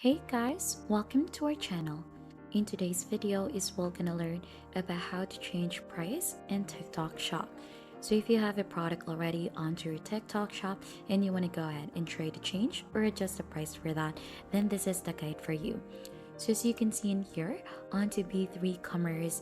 Hey guys, welcome to our channel. In today's video is we're gonna learn about how to change price in TikTok shop. So if you have a product already onto your TikTok shop and you want to go ahead and try to change or adjust the price for that, then this is the guide for you. So as you can see in here, onto B3 Commerce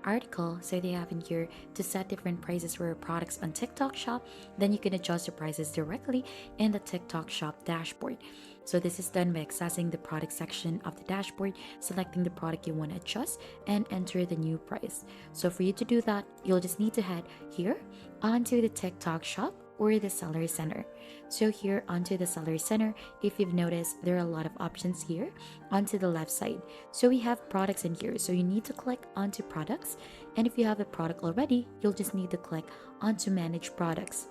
article, so they have in here to set different prices for your products on TikTok shop, then you can adjust the prices directly in the TikTok shop dashboard. So this is done by accessing the product section of the dashboard, selecting the product you want to adjust, and enter the new price. So for you to do that, you'll just need to head here onto the TikTok shop or the seller center. So here onto the seller center, if you've noticed, there are a lot of options here onto the left side. So we have products in here, so you need to click onto products, and if you have a product already, you'll just need to click onto manage products.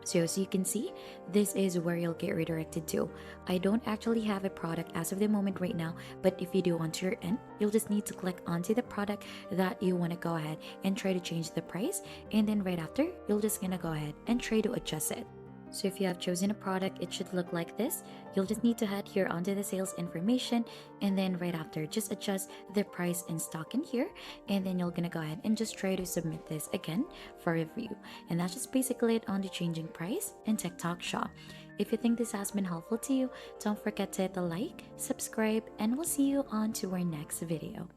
So as you can see, this is where you'll get redirected to. I don't actually have a product as of the moment right now, but if you do onto your end, you'll just need to click onto the product that you want to go ahead and try to change the price, and then right after, you're just gonna go ahead and try to adjust it. So if you have chosen a product, it should look like this. You'll just need to head here onto the sales information, and then right after, just adjust the price in stock in here, and then you're gonna go ahead and just try to submit this again for review. And that's just basically it on the changing price in TikTok shop. If you think this has been helpful to you, don't forget to hit the like, subscribe, and we'll see you on to our next video.